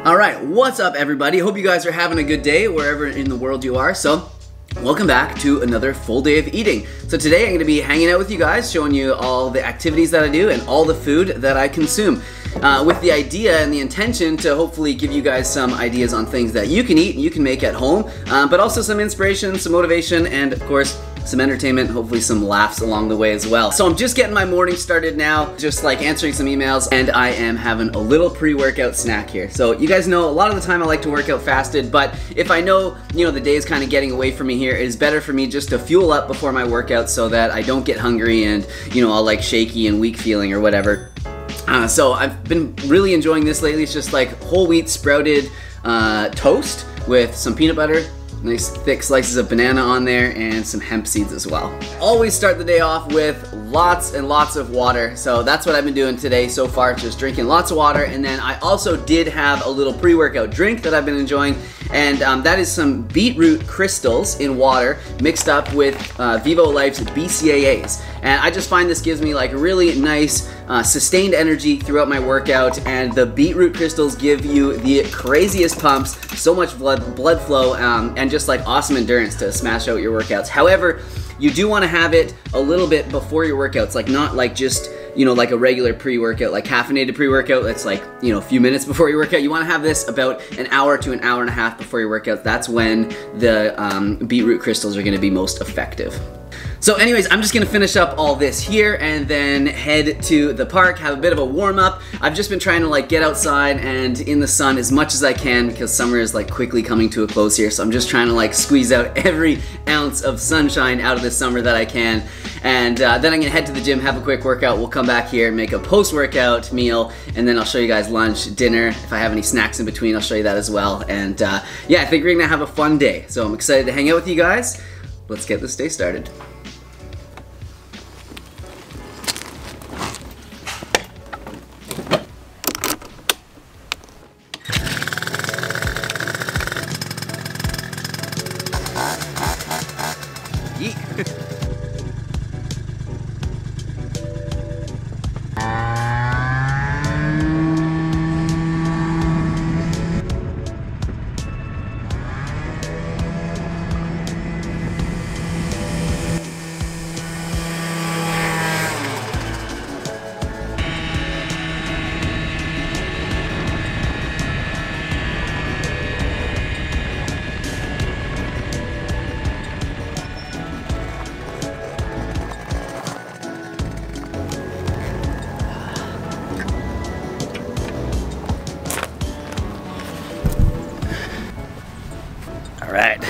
Alright, what's up everybody? Hope you guys are having a good day wherever in the world you are. So, welcome back to another full day of eating. So today I'm going to be hanging out with you guys, showing you all the activities that I do and all the food that I consume. With the idea and the intention to hopefully give you guys some ideas on things that you can eat and you can make at home, but also some inspiration, some motivation, and of course, some entertainment, hopefully some laughs along the way as well. So I'm just getting my morning started now, just like answering some emails, and I am having a little pre-workout snack here. So you guys know a lot of the time I like to work out fasted, but if I know, the day is kind of getting away from me here, it is better for me just to fuel up before my workout so that I don't get hungry and, all like shaky and weak feeling or whatever. So I've been really enjoying this lately. It's just like whole wheat sprouted toast with some peanut butter, nice thick slices of banana on there, and some hemp seeds as well. Always start the day off with lots and lots of water. So that's what I've been doing today so far, just drinking lots of water. And then I also did have a little pre-workout drink that I've been enjoying, and that is some beetroot crystals in water mixed up with Vivo Life's BCAAs. And I just find this gives me like really nice sustained energy throughout my workout, and the beetroot crystals give you the craziest pumps, so much blood flow, and just like awesome endurance to smash out your workouts. However, you do want to have it a little bit before your workouts, like not like just like a regular pre-workout, like caffeinated pre-workout that's like, a few minutes before your workout. You want to have this about an hour to an hour and a half before your workout. That's when the beetroot crystals are going to be most effective. So anyways, I'm just gonna finish up all this here and then head to the park, have a bit of a warm up. I've just been trying to like get outside and in the sun as much as I can because summer is like quickly coming to a close here. So I'm just trying to like squeeze out every ounce of sunshine out of this summer that I can. And then I'm gonna head to the gym, have a quick workout. We'll come back here and make a post-workout meal, and then I'll show you guys lunch, dinner. If I have any snacks in between, I'll show you that as well. And yeah, I think we're gonna have a fun day. So I'm excited to hang out with you guys. Let's get this day started. Alright,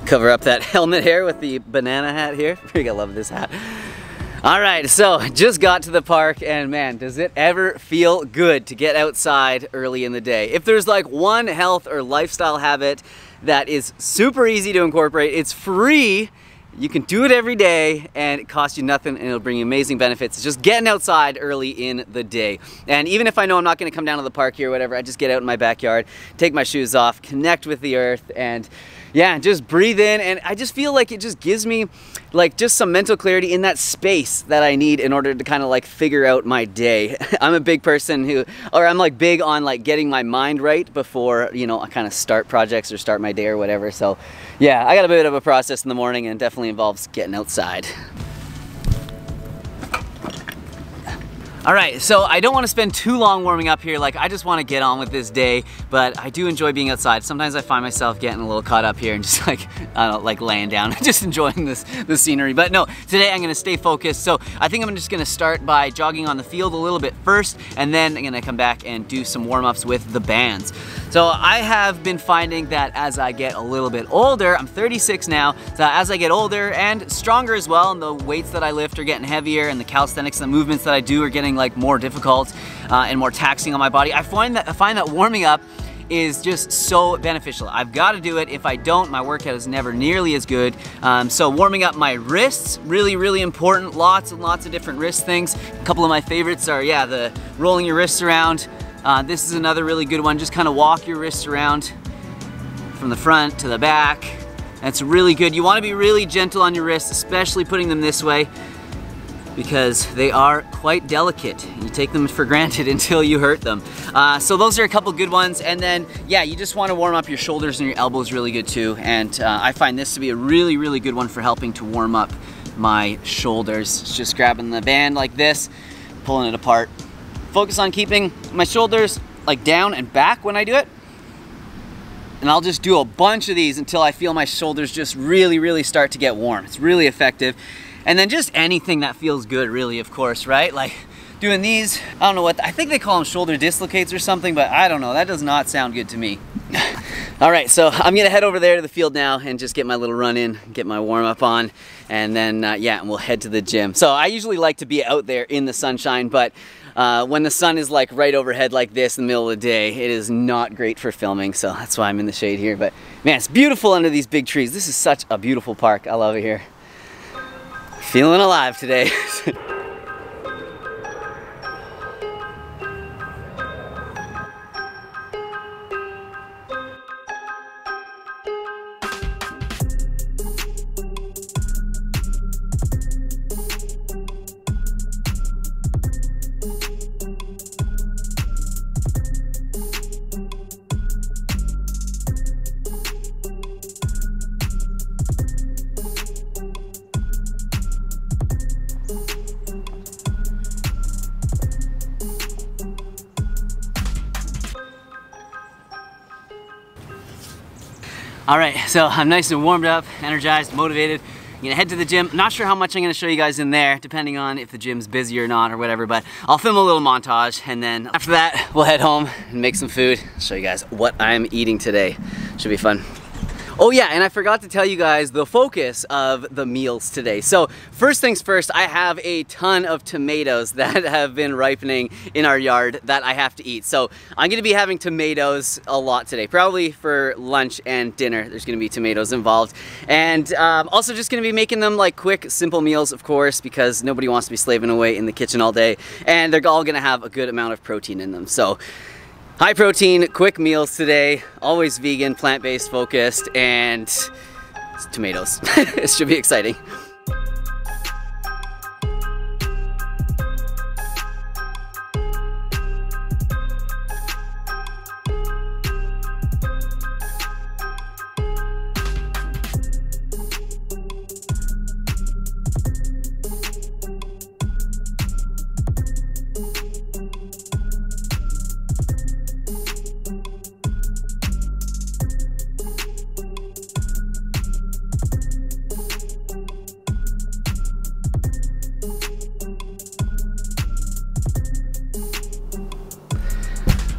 cover up that helmet here with the banana hat here. I love this hat. Alright, so just got to the park, and man, does it ever feel good to get outside early in the day. If there's like one health or lifestyle habit that is super easy to incorporate, it's free, you can do it every day, and it costs you nothing, and it'll bring you amazing benefits. It's just getting outside early in the day. And even if I know I'm not gonna come down to the park here or whatever, I just get out in my backyard, take my shoes off, connect with the earth, and yeah, just breathe in. And I just feel like it just gives me like just some mental clarity in that space that I need in order to kind of like figure out my day. I'm a big person I'm like big on like getting my mind right before, I kind of start projects or start my day or whatever. So yeah, I got a bit of a process in the morning, and it definitely involves getting outside. All right, so I don't want to spend too long warming up here. Like, I just want to get on with this day, but I do enjoy being outside. Sometimes I find myself getting a little caught up here and just like, I don't know, like laying down, just enjoying the scenery. But no, today I'm gonna stay focused. So I think I'm just gonna start by jogging on the field a little bit first, and then I'm gonna come back and do some warm-ups with the bands. So I have been finding that as I get a little bit older, I'm 36 now, so as I get older and stronger as well, and the weights that I lift are getting heavier, and the calisthenics and the movements that I do are getting like more difficult and more taxing on my body, I find that warming up is just so beneficial. I've got to do it. If I don't, my workout is never nearly as good. So warming up my wrists, really important. Lots and lots of different wrist things. A couple of my favorites are, yeah, the rolling your wrists around. This is another really good one. Just kind of walk your wrists around from the front to the back. That's really good. You want to be really gentle on your wrists, especially putting them this way. because they are quite delicate. You take them for granted until you hurt them. So those are a couple good ones. And then, yeah, you just want to warm up your shoulders and your elbows really good too. And I find this to be a really, really good one for helping to warm up my shoulders. It's just grabbing the band like this, pulling it apart. Focus on keeping my shoulders like down and back when I do it. And I'll just do a bunch of these until I feel my shoulders just really, really start to get warm. It's really effective. And then just anything that feels good, really, of course, right? Like doing these, I don't know what, I think they call them shoulder dislocates or something, but I don't know, that does not sound good to me. All right, so I'm gonna head over there to the field now and just get my little run in, get my warm up on, and then, yeah, we'll head to the gym. So I usually like to be out there in the sunshine, but when the sun is like right overhead like this in the middle of the day, it is not great for filming, so that's why I'm in the shade here. But man, it's beautiful under these big trees. This is such a beautiful park. I love it here. Feeling alive today. All right, so I'm nice and warmed up, energized, motivated. I'm gonna head to the gym. Not sure how much I'm gonna show you guys in there, depending on if the gym's busy or not or whatever, but I'll film a little montage, and then after that, we'll head home and make some food. Show you guys what I'm eating today. Should be fun. Oh yeah, and I forgot to tell you guys the focus of the meals today. So first things first, I have a ton of tomatoes that have been ripening in our yard that I have to eat. So I'm gonna be having tomatoes a lot today, probably for lunch and dinner. There's gonna be tomatoes involved. And also just gonna be making them like quick, simple meals, of course, because nobody wants to be slaving away in the kitchen all day. And they're all gonna have a good amount of protein in them. So high protein, quick meals today, always vegan, plant-based focused, and tomatoes. It should be exciting.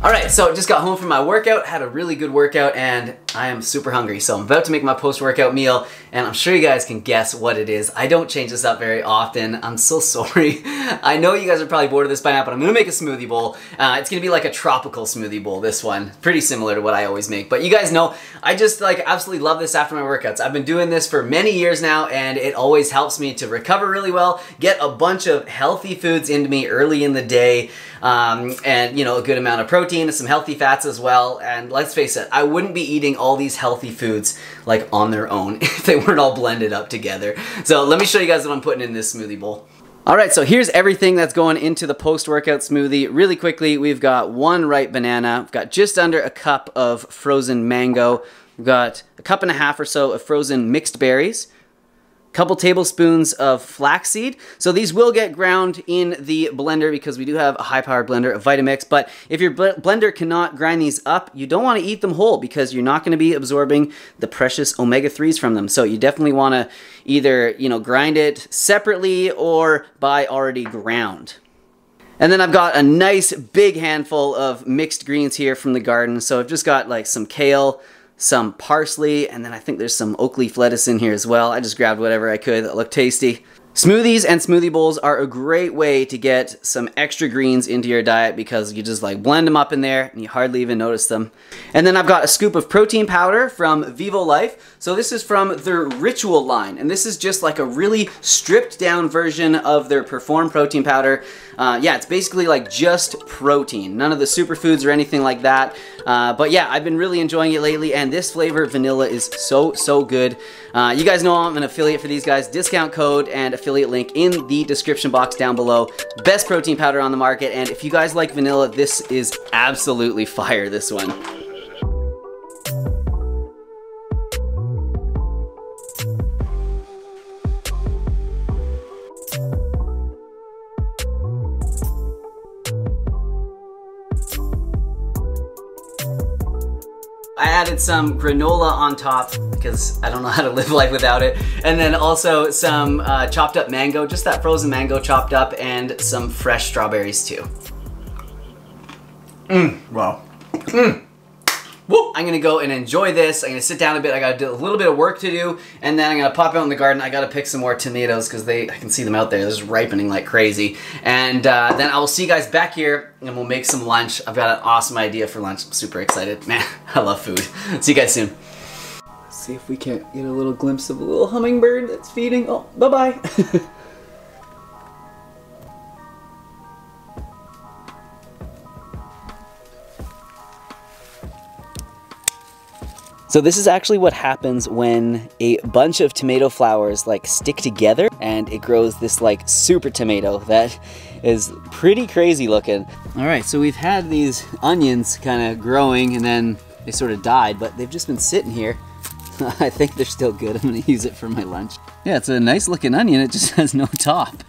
All right, so just got home from my workout, had a really good workout, and I am super hungry. So I'm about to make my post-workout meal, and I'm sure you guys can guess what it is. I don't change this up very often. I'm so sorry. I know you guys are probably bored of this by now, but I'm gonna make a smoothie bowl. It's gonna be like a tropical smoothie bowl, this one. Pretty similar to what I always make. But you guys know, I just like absolutely love this after my workouts. I've been doing this for many years now, and it always helps me to recover really well, get a bunch of healthy foods into me early in the day, and you know, a good amount of protein and some healthy fats as well. And let's face it, I wouldn't be eating all these healthy foods like on their own if they weren't all blended up together. So let me show you guys what I'm putting in this smoothie bowl. All right, so here's everything that's going into the post-workout smoothie. Really quickly, we've got 1 ripe banana, we've got just under a cup of frozen mango, we've got a cup and a half or so of frozen mixed berries, couple tablespoons of flaxseed. So these will get ground in the blender because we do have a high-powered blender of Vitamix, but if your blender cannot grind these up, you don't want to eat them whole because you're not going to be absorbing the precious omega-3s from them. So you definitely want to either, you know, grind it separately or buy already ground. And then I've got a nice big handful of mixed greens here from the garden. So I've just got like some kale, some parsley, and then I think there's some oak leaf lettuce in here as well. I just grabbed whatever I could that looked tasty. Smoothies and smoothie bowls are a great way to get some extra greens into your diet because you just like blend them up in there and you hardly even notice them. And then I've got a scoop of protein powder from Vivo Life. So this is from their Ritual line, and this is just like a really stripped down version of their Perform protein powder. Yeah, it's basically like just protein, none of the superfoods or anything like that. But yeah, I've been really enjoying it lately, and this flavor vanilla is so good. You guys know I'm an affiliate for these guys. Discount code and affiliate affiliate link in the description box down below. Best protein powder on the market, and if you guys like vanilla, this is absolutely fire, this one. I added some granola on top because I don't know how to live life without it. And then also some chopped up mango, just that frozen mango chopped up, and some fresh strawberries too. Wow. Woo. I'm gonna go and enjoy this. I'm gonna sit down a bit. I gotta do a little bit of work to do, and then I'm gonna pop out in the garden. I gotta pick some more tomatoes because I can see them out there. They're just ripening like crazy. And then I will see you guys back here, and we'll make some lunch. I've got an awesome idea for lunch. I'm super excited. Man, I love food. See you guys soon. Let's see if we can get a little glimpse of a little hummingbird that's feeding. Oh, bye-bye. So this is actually what happens when a bunch of tomato flowers like stick together and it grows this like super tomato that is pretty crazy looking. All right, so we've had these onions kind of growing and then they sort of died, but they've just been sitting here. I think they're still good. I'm gonna use it for my lunch. Yeah, it's a nice looking onion. It just has no top.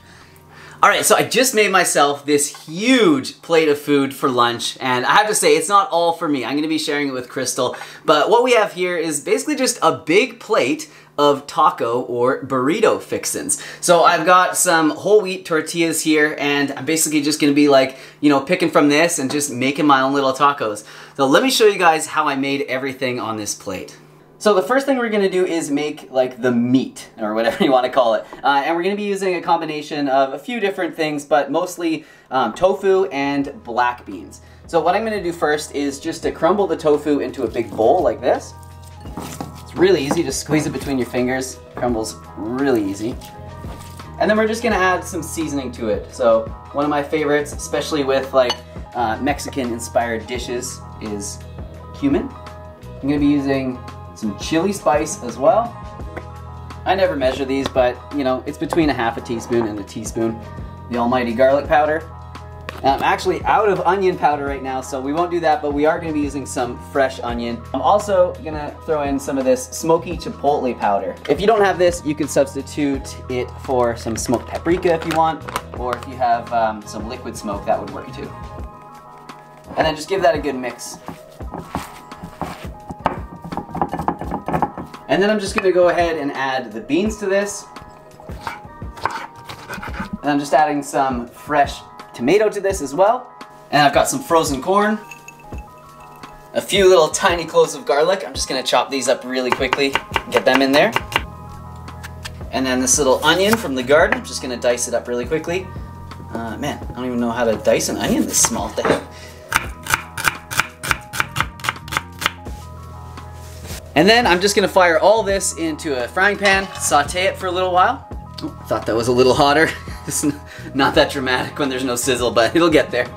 All right, so I just made myself this huge plate of food for lunch, and I have to say, it's not all for me. I'm gonna be sharing it with Crystal, but what we have here is basically just a big plate of taco or burrito fixins. So I've got some whole wheat tortillas here, and I'm basically just gonna be like, you know, picking from this and just making my own little tacos. So let me show you guys how I made everything on this plate. So the first thing we're gonna do is make like the meat, or whatever you wanna call it. And we're gonna be using a combination of a few different things, but mostly tofu and black beans. So what I'm gonna do first is just to crumble the tofu into a big bowl like this. It's really easy, just squeeze it between your fingers. Crumbles really easy. And then we're just gonna add some seasoning to it. So one of my favorites, especially with like Mexican inspired dishes, is cumin. I'm gonna be using some chili spice as well. I never measure these, but you know, it's between a half a teaspoon and a teaspoon. The almighty garlic powder. And I'm actually out of onion powder right now, so we won't do that, but we are gonna be using some fresh onion. I'm also gonna throw in some of this smoky chipotle powder. If you don't have this, you can substitute it for some smoked paprika if you want, or if you have some liquid smoke, that would work too. And then just give that a good mix. And then I'm just gonna go ahead and add the beans to this. And I'm just adding some fresh tomato to this as well. And I've got some frozen corn. A few little tiny cloves of garlic. I'm just gonna chop these up really quickly, get them in there. And then this little onion from the garden, I'm just gonna dice it up really quickly. Man, I don't even know how to dice an onion this small thing. And then I'm just gonna fire all this into a frying pan, saute it for a little while. Oh, thought that was a little hotter. It's not that dramatic when there's no sizzle, but it'll get there.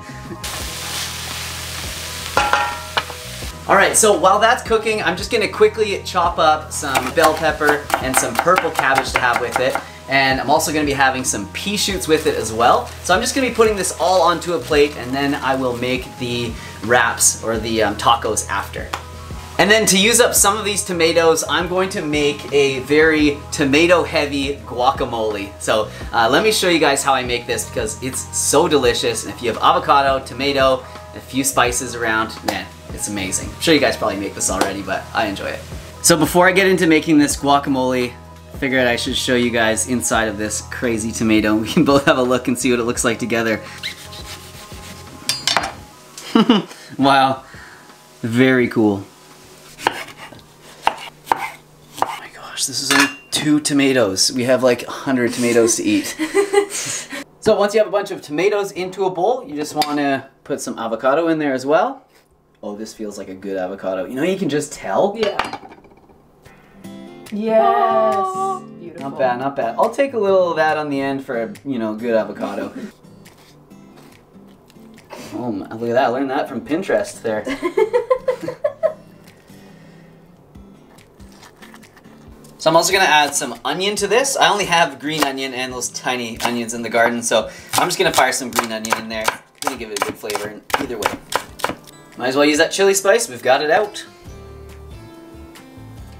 All right, so while that's cooking, I'm just gonna quickly chop up some bell pepper and some purple cabbage to have with it. And I'm also gonna be having some pea shoots with it as well. So I'm just gonna be putting this all onto a plate, and then I will make the wraps or the tacos after. And then to use up some of these tomatoes, I'm going to make a very tomato-heavy guacamole. So let me show you guys how I make this because it's so delicious. And if you have avocado, tomato, and a few spices around, man, it's amazing. I'm sure you guys probably make this already, but I enjoy it. So before I get into making this guacamole, I figured I should show you guys inside of this crazy tomato. We can both have a look and see what it looks like together. Wow, very cool. This is only 2 tomatoes. We have like 100 tomatoes to eat. So once you have a bunch of tomatoes into a bowl, you just want to put some avocado in there as well. Oh, this feels like a good avocado. You know, you can just tell. Yeah. Yes. Oh, beautiful. Not bad, not bad. I'll take a little of that on the end for a, you know, good avocado. Oh, look at that. I learned that from Pinterest there. So I'm also gonna add some onion to this. I only have green onion and those tiny onions in the garden, so I'm just gonna fire some green onion in there. Gonna give it a good flavor in either way. Might as well use that chili spice, we've got it out.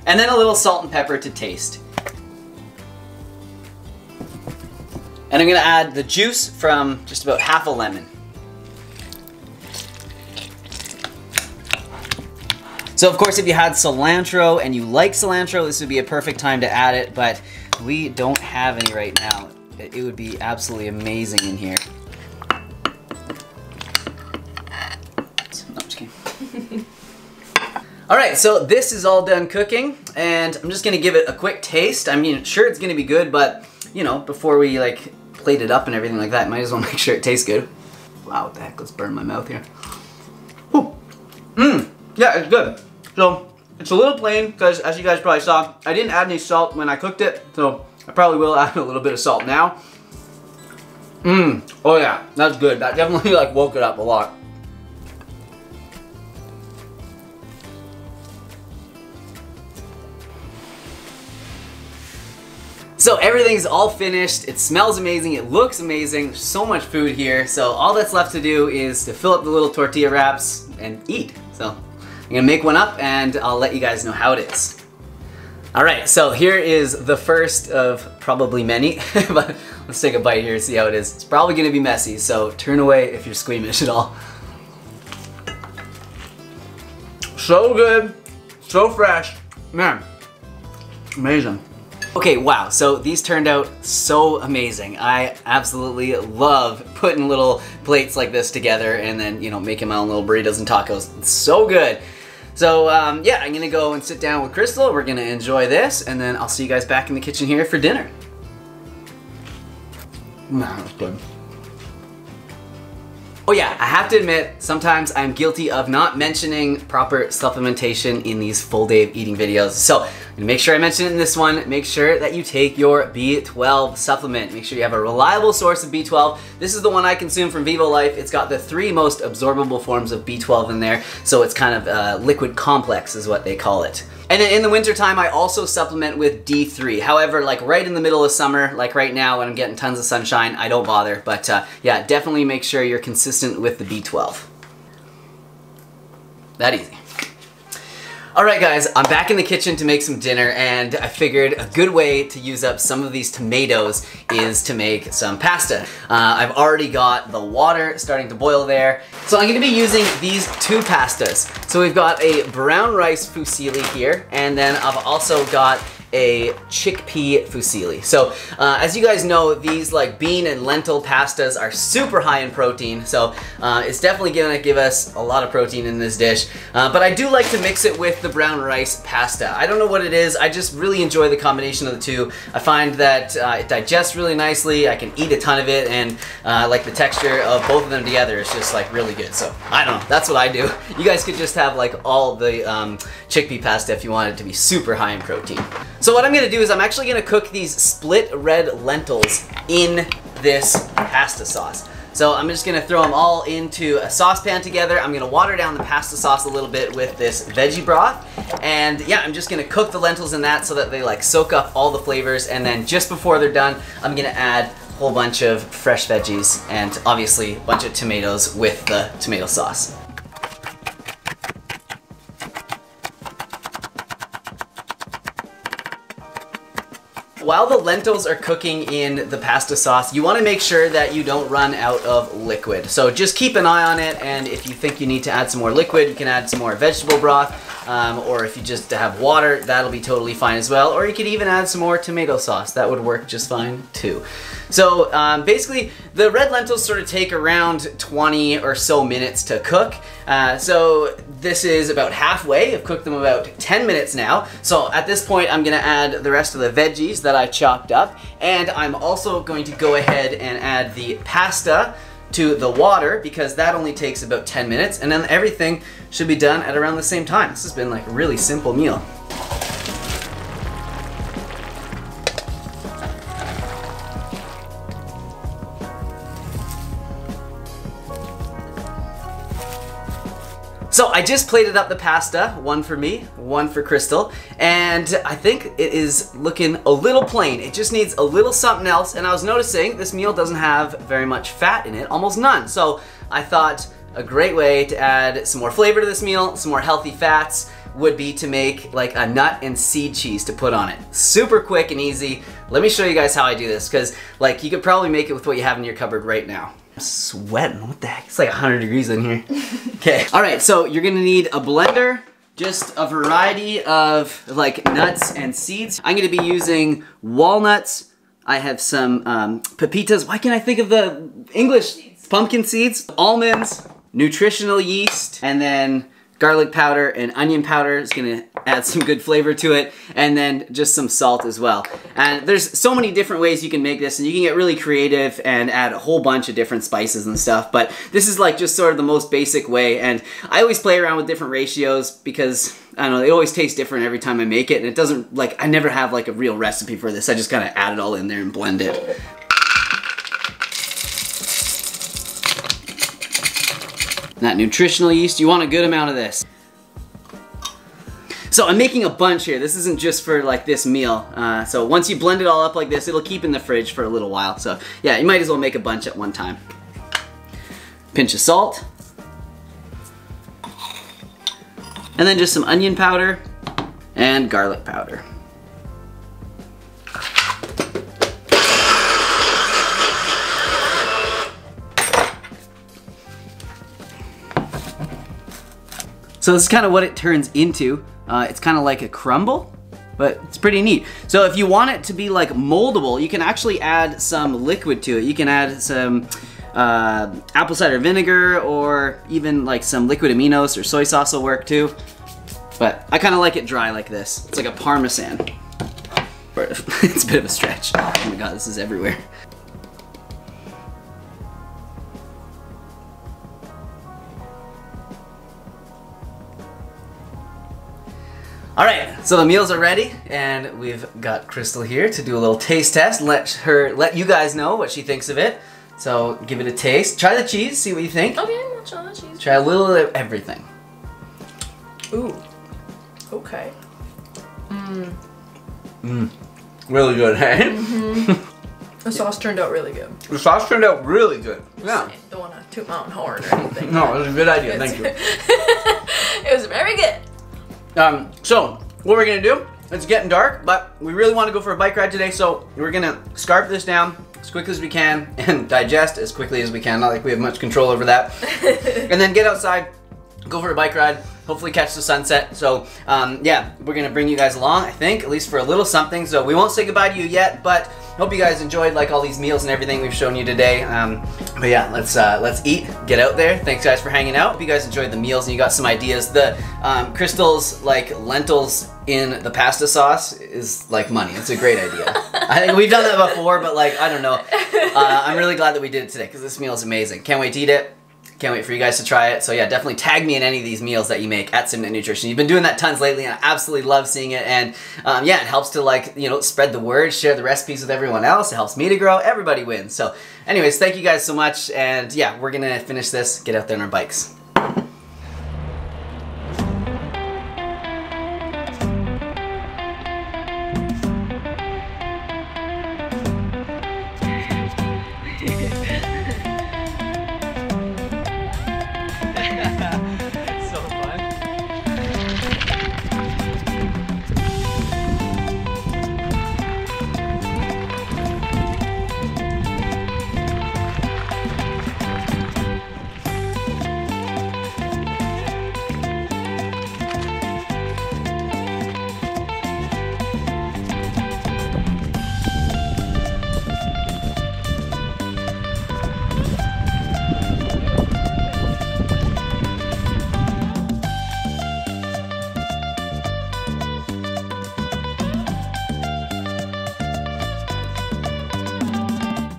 And then a little salt and pepper to taste. And I'm gonna add the juice from just about half a lemon. So of course, if you had cilantro and you like cilantro, this would be a perfect time to add it, but we don't have any right now. It would be absolutely amazing in here. No, just kidding. All right, so this is all done cooking, and I'm just gonna give it a quick taste. I mean, sure, it's gonna be good, but you know, before we like plate it up and everything like that, might as well make sure it tastes good. Wow, what the heck, let's burn my mouth here. Yeah, it's good. So, it's a little plain, because as you guys probably saw, I didn't add any salt when I cooked it, so I probably will add a little bit of salt now. Oh yeah, that's good. That definitely like woke it up a lot. So everything's all finished, it smells amazing, it looks amazing, there's so much food here, so all that's left to do is to fill up the little tortilla wraps and eat. So I'm gonna make one up and I'll let you guys know how it is. Alright, so here is the first of probably many, but let's take a bite here and see how it is. It's probably gonna be messy, so turn away if you're squeamish at all. So good, so fresh, man, amazing. Okay, wow, so these turned out so amazing. I absolutely love putting little plates like this together and then, you know, making my own little burritos and tacos. It's so good. So, yeah, I'm gonna go and sit down with Crystal. We're gonna enjoy this, and then I'll see you guys back in the kitchen here for dinner. That's good. Oh yeah, I have to admit, sometimes I'm guilty of not mentioning proper supplementation in these full day of eating videos. So, I'm gonna make sure I mention it in this one. Make sure that you take your B12 supplement. Make sure you have a reliable source of B12. This is the one I consume from Vivo Life. It's got the 3 most absorbable forms of B12 in there, so it's kind of a liquid complex is what they call it. And then in the winter time, I also supplement with D3. However, like right in the middle of summer, like right now when I'm getting tons of sunshine, I don't bother. But yeah, definitely make sure you're consistent with the B12. That easy. Alright guys, I'm back in the kitchen to make some dinner, and I figured a good way to use up some of these tomatoes is to make some pasta. I've already got the water starting to boil there. So I'm going to be using these 2 pastas. So we've got a brown rice fusilli here, and then I've also got a chickpea fusilli. So as you guys know, these like bean and lentil pastas are super high in protein, so it's definitely gonna give us a lot of protein in this dish. But I do like to mix it with the brown rice pasta. I don't know what it is, I just really enjoy the combination of the two. I find that it digests really nicely, I can eat a ton of it, and like the texture of both of them together is just like really good. So I don't know, that's what I do. You guys could just have like all the chickpea pasta if you want it to be super high in protein. So what I'm gonna do is I'm actually gonna cook these split red lentils in this pasta sauce. So I'm just gonna throw them all into a saucepan together. I'm gonna water down the pasta sauce a little bit with this veggie broth. And yeah, I'm just gonna cook the lentils in that so that they like soak up all the flavors. And then just before they're done, I'm gonna add a whole bunch of fresh veggies and obviously a bunch of tomatoes with the tomato sauce. While the lentils are cooking in the pasta sauce, you want to make sure that you don't run out of liquid. So just keep an eye on it, and if you think you need to add some more liquid, you can add some more vegetable broth, or if you just have water, that'll be totally fine as well. Or you could even add some more tomato sauce. That would work just fine too. So basically, the red lentils sort of take around 20 or so minutes to cook. So this is about halfway. I've cooked them about 10 minutes now. So at this point, I'm gonna add the rest of the veggies that I chopped up. And I'm also going to go ahead and add the pasta to the water because that only takes about 10 minutes. And then everything should be done at around the same time. This has been like a really simple meal. So I just plated up the pasta, one for me, one for Crystal, and I think it is looking a little plain. It just needs a little something else, and I was noticing this meal doesn't have very much fat in it, almost none. So I thought a great way to add some more flavor to this meal, some more healthy fats, would be to make like a nut and seed cheese to put on it. Super quick and easy. Let me show you guys how I do this, because like you could probably make it with what you have in your cupboard right now. I'm sweating, what the heck? It's like 100 degrees in here. Okay, all right, so you're gonna need a blender, just a variety of like nuts and seeds. I'm gonna be using walnuts. I have some pepitas. Why can't I think of the English? Pumpkin seeds, almonds, nutritional yeast, and then garlic powder and onion powder is gonna add some good flavor to it, and then just some salt as well. And there's so many different ways you can make this, and you can get really creative and add a whole bunch of different spices and stuff, but this is like just sort of the most basic way, and I always play around with different ratios because, I don't know, it always tastes different every time I make it, and it doesn't, like, I never have like a real recipe for this. I just kind of add it all in there and blend it. That nutritional yeast, you want a good amount of this. So I'm making a bunch here. This isn't just for like this meal. So once you blend it all up like this, it'll keep in the fridge for a little while. So yeah, you might as well make a bunch at one time. Pinch of salt. And then just some onion powder and garlic powder. So this is kind of what it turns into. It's kind of like a crumble, but it's pretty neat. So if you want it to be like moldable, you can actually add some liquid to it. You can add some apple cider vinegar, or even like some liquid aminos or soy sauce will work too. But I kind of like it dry like this. It's like a Parmesan. It's a bit of a stretch. Oh my god, this is everywhere. All right, so the meals are ready, and we've got Crystal here to do a little taste test. Let you guys know what she thinks of it. So give it a taste. Try the cheese, see what you think. Okay, I'll try the cheese. Try a little of everything. Ooh. Okay. Really good, hey? The sauce turned out really good. The sauce turned out really good. Yeah. Don't want to toot my own horn or anything. No, it was a good idea. Thank you. It was very good. So what we're gonna do, it's getting dark, but we really want to go for a bike ride today, so we're gonna scarf this down as quickly as we can and digest as quickly as we can. Not like we have much control over that. And then get outside, go for a bike ride, hopefully catch the sunset. So yeah, we're gonna bring you guys along, I think, at least for a little something. So we won't say goodbye to you yet, but hope you guys enjoyed like all these meals and everything we've shown you today. But yeah, let's eat, get out there. Thanks guys for hanging out. Hope you guys enjoyed the meals and you got some ideas. The Crystal's like lentils in the pasta sauce is like money. It's a great idea. I think we've done that before, but like, I don't know. I'm really glad that we did it today because this meal is amazing. Can't wait to eat it. Can't wait for you guys to try it. So yeah, definitely tag me in any of these meals that you make at Simnett Nutrition. You've been doing that tons lately, and I absolutely love seeing it. And yeah, it helps to like, you know, spread the word, share the recipes with everyone else. It helps me to grow. Everybody wins. So anyways, thank you guys so much. And yeah, we're gonna finish this, get out there on our bikes.